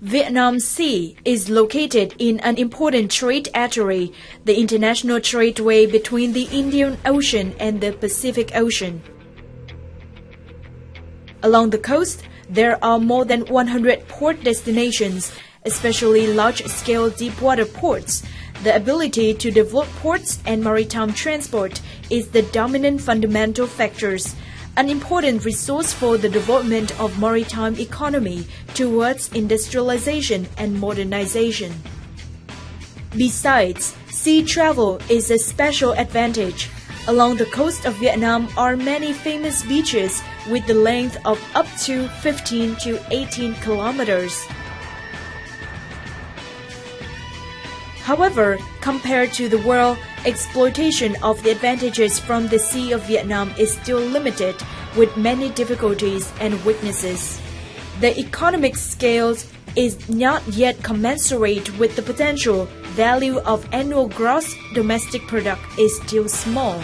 Vietnam Sea is located in an important trade artery, the international tradeway between the Indian Ocean and the Pacific Ocean. Along the coast, there are more than 100 port destinations, especially large-scale deepwater ports. The ability to develop ports and maritime transport is the dominant fundamental factors, an important resource for the development of maritime economy towards industrialization and modernization. Besides, sea travel is a special advantage. Along the coast of Vietnam are many famous beaches with the length of up to 15 to 18 kilometers. However, compared to the world, exploitation of the advantages from the Sea of Vietnam is still limited, with many difficulties and weaknesses. The economic scale is not yet commensurate with the potential value of annual gross domestic product is still small.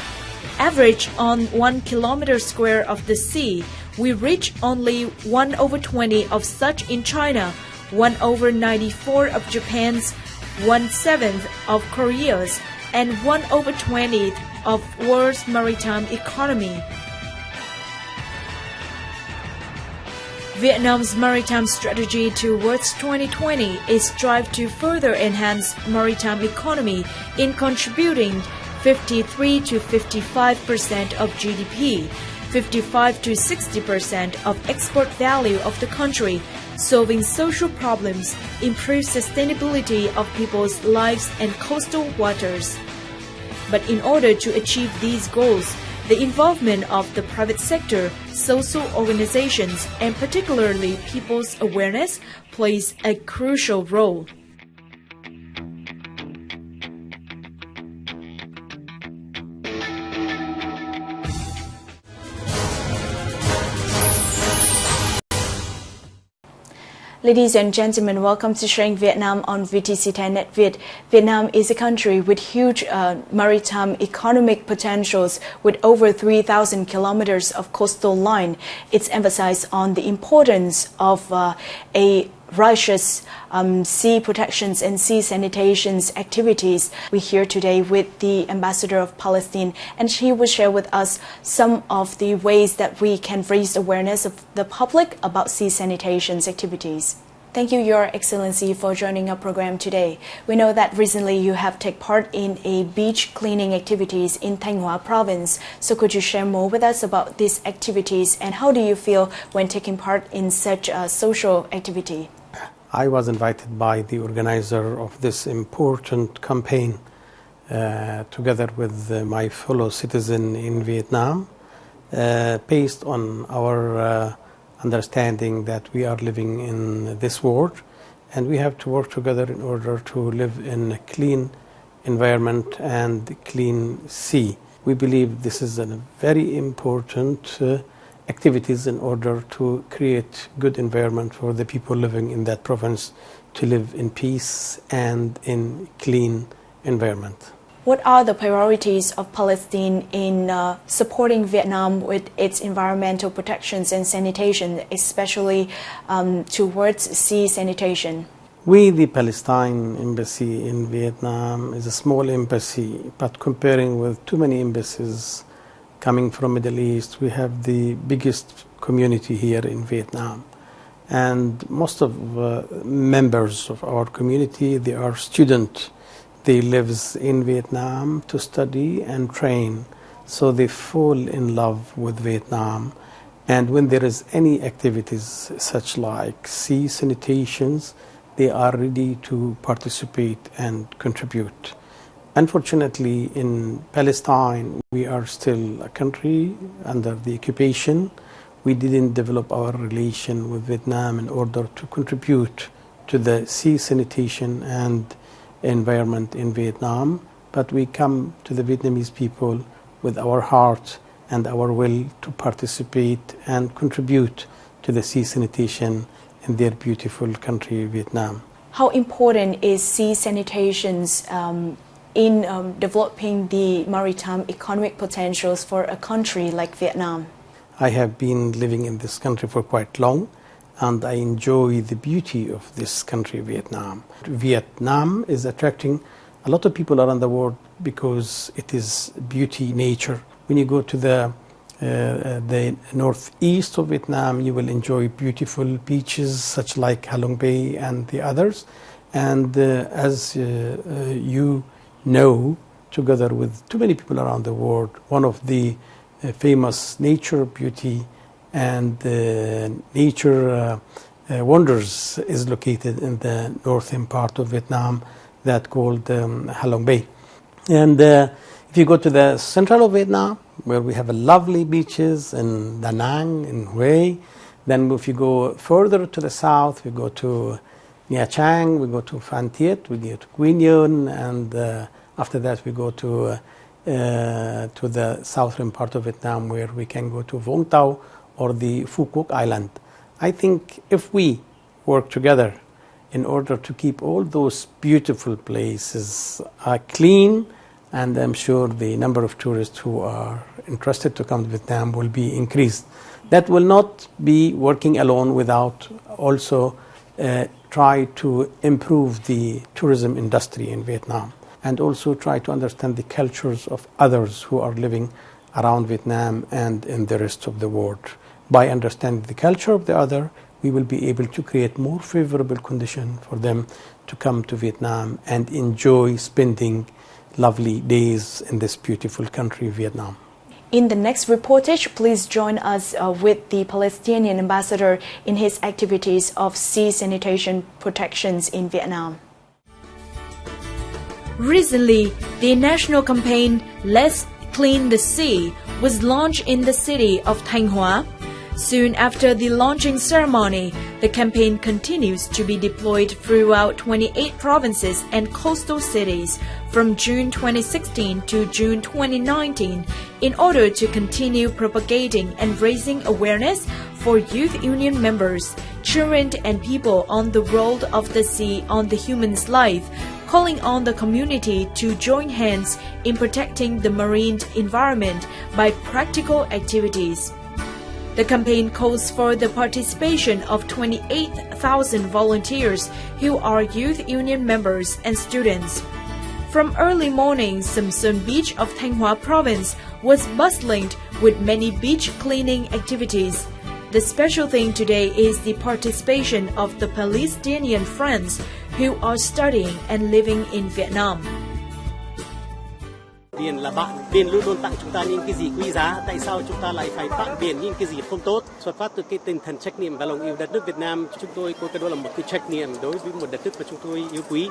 Average on 1 kilometer square of the sea, we reach only 1/20 of such in China, 1/94 of Japan's, 1/7 of Korea's, and 1/20 of world's maritime economy. Vietnam's maritime strategy towards 2020 is strive to further enhance maritime economy in contributing 53 to 55% of GDP, 55 to 60% of export value of the country, solving social problems, improve sustainability of people's lives and coastal waters. But in order to achieve these goals, the involvement of the private sector, social organizations, and particularly people's awareness plays a crucial role. Ladies and gentlemen, welcome to Sharing Vietnam on VTC Thai Net Viet. Vietnam is a country with huge maritime economic potentials with over 3,000 kilometers of coastal line. It's emphasized on the importance of a righteous sea protections and sea sanitations activities. We're here today with the Ambassador of Palestine, and she will share with us some of the ways that we can raise awareness of the public about sea sanitations activities. Thank you, Your Excellency, for joining our program today. We know that recently you have taken part in a beach cleaning activities in Thanh Hóa province. So could you share more with us about these activities and how do you feel when taking part in such a social activity? I was invited by the organizer of this important campaign together with my fellow citizen in Vietnam, based on our understanding that we are living in this world and we have to work together in order to live in a clean environment and clean sea. We believe this is a very important activities in order to create good environment for the people living in that province to live in peace and in clean environment. What are the priorities of Palestine in supporting Vietnam with its environmental protections and sanitation, especially towards sea sanitation? We, the Palestine Embassy in Vietnam, is a small embassy, but comparing with too many embassies coming from Middle East, we have the biggest community here in Vietnam. And most of members of our community, they are students. They live in Vietnam to study and train. So they fall in love with Vietnam. And when there is any activities such like sea sanitations, they are ready to participate and contribute. Unfortunately, in Palestine, we are still a country under the occupation. We didn't develop our relation with Vietnam in order to contribute to the sea sanitation and environment in Vietnam, but we come to the Vietnamese people with our heart and our will to participate and contribute to the sea sanitation in their beautiful country, Vietnam. How important is sea sanitations in developing the maritime economic potentials for a country like Vietnam? I have been living in this country for quite long, and I enjoy the beauty of this country, Vietnam. Vietnam is attracting a lot of people around the world because it is beauty, nature. When you go to the northeast of Vietnam, you will enjoy beautiful beaches such like Halong Bay and the others. And as you know, together with too many people around the world, one of the famous nature beauty and nature wonders is located in the northern part of Vietnam, that called Halong Bay. And if you go to the central of Vietnam, where we have lovely beaches in Da Nang, in Hue, then if you go further to the south, we go to Nha Trang, we go to Phan Thiết, we go to Quy Nhơn, and after that we go to the southern part of Vietnam, where we can go to Vũng Tàu or the Phu Quoc Island. I think if we work together in order to keep all those beautiful places clean, and I'm sure the number of tourists who are interested to come to Vietnam will be increased. That will not be working alone without also try to improve the tourism industry in Vietnam, and also try to understand the cultures of others who are living around Vietnam and in the rest of the world. By understanding the culture of the other, we will be able to create more favorable conditions for them to come to Vietnam and enjoy spending lovely days in this beautiful country, Vietnam. In the next reportage, please join us with the Palestinian ambassador in his activities of sea sanitation protections in Vietnam. Recently, the national campaign Let's Clean the Sea was launched in the city of Thanh Hóa. Soon after the launching ceremony, the campaign continues to be deployed throughout 28 provinces and coastal cities from June 2016 to June 2019 in order to continue propagating and raising awareness for youth union members, children and people on the role of the sea on the human's life, calling on the community to join hands in protecting the marine environment by practical activities. The campaign calls for the participation of 28,000 volunteers who are youth union members and students. From early morning, Samsun Beach of Thanh Hóa Province was bustling with many beach cleaning activities. The special thing today is the participation of the Palestinian friends who are studying and living in Vietnam. Biển là bạn, biển luôn luôn tặng chúng ta những cái gì quý giá. Tại sao chúng ta lại phải tặng biển những cái gì không tốt? Xuất phát từ cái tinh thần trách nhiệm và lòng yêu đất nước Việt Nam, chúng tôi coi cái đó là một cái trách nhiệm đối với một đất nước mà chúng tôi yêu quý.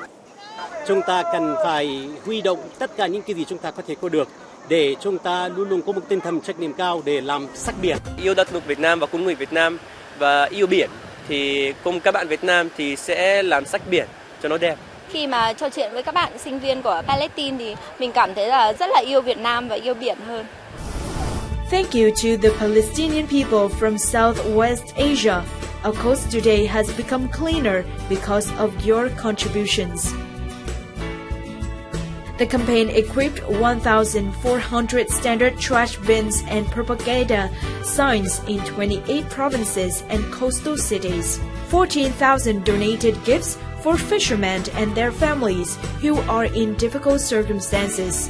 Chúng ta cần phải huy động tất cả những cái gì chúng ta có thể có được để chúng ta luôn luôn có một tinh thần trách nhiệm cao để làm sắc biển. Yêu đất nước Việt Nam và con người Việt Nam và yêu biển thì cùng các bạn Việt Nam thì sẽ làm sắc biển cho nó đẹp. Khi mà trò chuyện với các bạn sinh viên của Palestine thì mình cảm thấy là rất là yêu Việt Nam và yêu biển hơn. Thank you to the Palestinian people from Southwest Asia. Our coast today has become cleaner because of your contributions. The campaign equipped 1,400 standard trash bins and propaganda signs in 28 provinces and coastal cities. 14,000 donated gifts for fishermen and their families who are in difficult circumstances.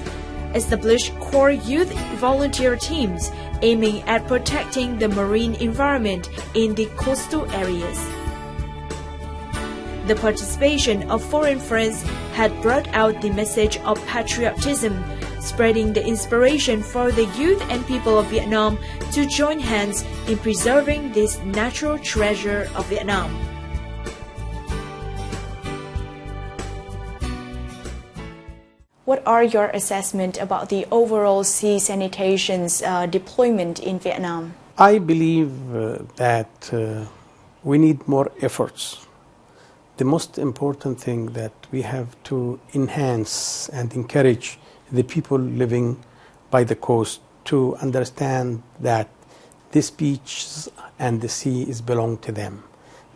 Established core youth volunteer teams aiming at protecting the marine environment in the coastal areas. The participation of foreign friends had brought out the message of patriotism, spreading the inspiration for the youth and people of Vietnam to join hands in preserving this natural treasure of Vietnam. What are your assessment about the overall sea sanitation's deployment in Vietnam? I believe that we need more efforts. The most important thing that we have to enhance and encourage the people living by the coast to understand that this beach and the sea is belong to them.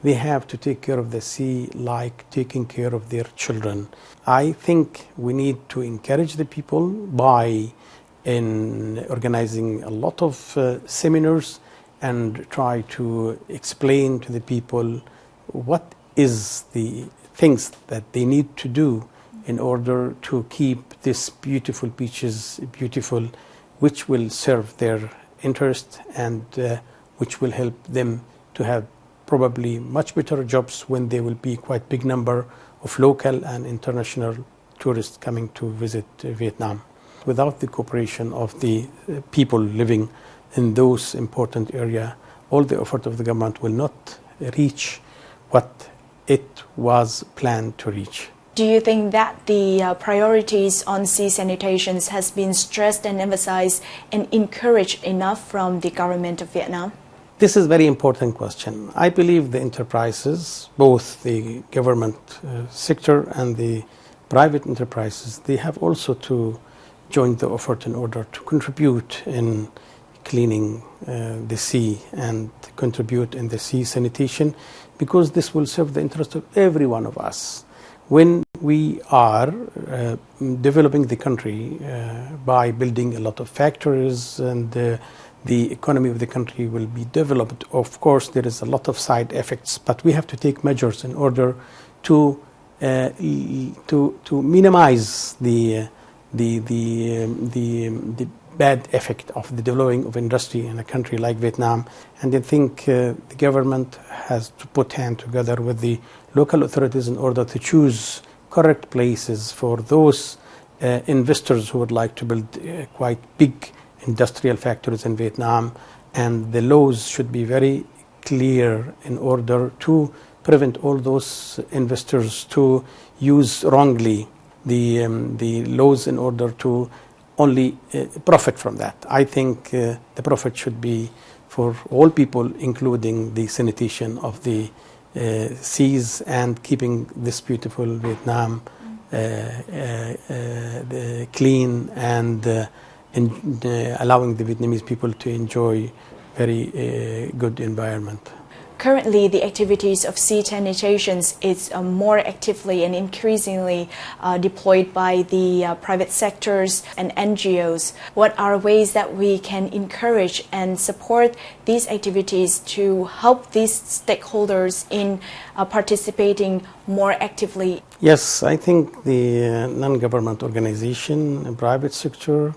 They have to take care of the sea like taking care of their children. I think we need to encourage the people by organizing a lot of seminars and try to explain to the people what is the things that they need to do in order to keep these beautiful beaches beautiful, which will serve their interest and which will help them to have probably much better jobs when there will be quite big number of local and international tourists coming to visit Vietnam. Without the cooperation of the people living in those important areas, all the effort of the government will not reach what it was planned to reach. Do you think that the priorities on sea sanitations has been stressed and emphasized and encouraged enough from the government of Vietnam? This is a very important question. I believe the enterprises, both the government sector and the private enterprises, they have also to join the effort in order to contribute in cleaning the sea and contribute in the sea sanitation, because this will serve the interest of every one of us. When we are developing the country by building a lot of factories and the economy of the country will be developed, of course there is a lot of side effects, but we have to take measures in order to minimize the bad effect of the developing of industry in a country like Vietnam. And I think the government has to put hand together with the local authorities in order to choose correct places for those investors who would like to build quite big industrial factories in Vietnam. And the laws should be very clear in order to prevent all those investors to use wrongly the laws in order to only profit from that. I think the profit should be for all people, including the sanitation of the seas and keeping this beautiful Vietnam clean and allowing the Vietnamese people to enjoy very good environment. Currently, the activities of sea sanitations is more actively and increasingly deployed by the private sectors and NGOs. What are ways that we can encourage and support these activities to help these stakeholders in participating more actively? Yes, I think the non-government organization, the private sector,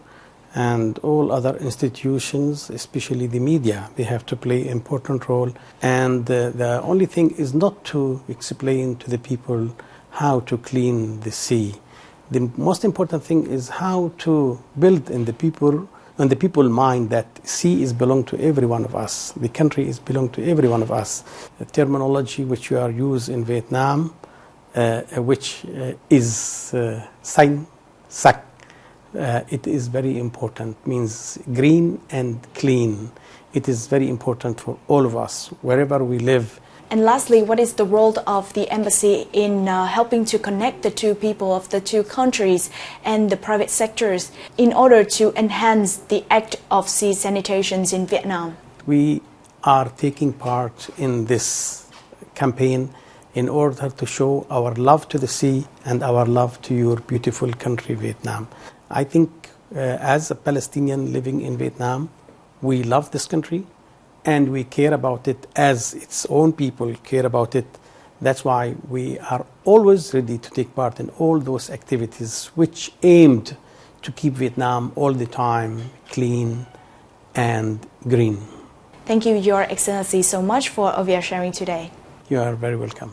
and all other institutions, especially the media, they have to play an important role. And the only thing is not to explain to the people how to clean the sea. The most important thing is how to build in the people's mind that sea is belong to every one of us. The country is belong to every one of us. The terminology which you are used in Vietnam, which is Xanh Sạch. It is very important, means green and clean. It is very important for all of us, wherever we live. And lastly, what is the role of the embassy in helping to connect the two people of the two countries and the private sectors in order to enhance the act of sea sanitations in Vietnam? We are taking part in this campaign in order to show our love to the sea and our love to your beautiful country, Vietnam. I think as a Palestinian living in Vietnam, we love this country and we care about it as its own people care about it. That's why we are always ready to take part in all those activities which aimed to keep Vietnam all the time clean and green. Thank you, Your Excellency, so much for your sharing today. You are very welcome.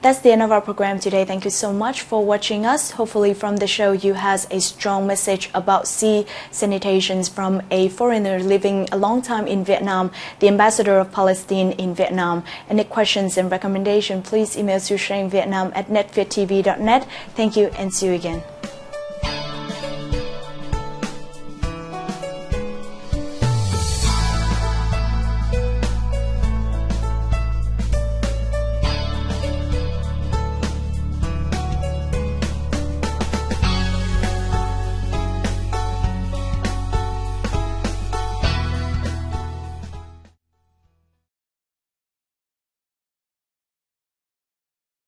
That's the end of our program today. Thank you so much for watching us. Hopefully from the show you has a strong message about sea sanitations from a foreigner living a long time in Vietnam, the ambassador of Palestine in Vietnam. Any questions and recommendations, please email to shrengvietnam@netvittv.net. Thank you and see you again.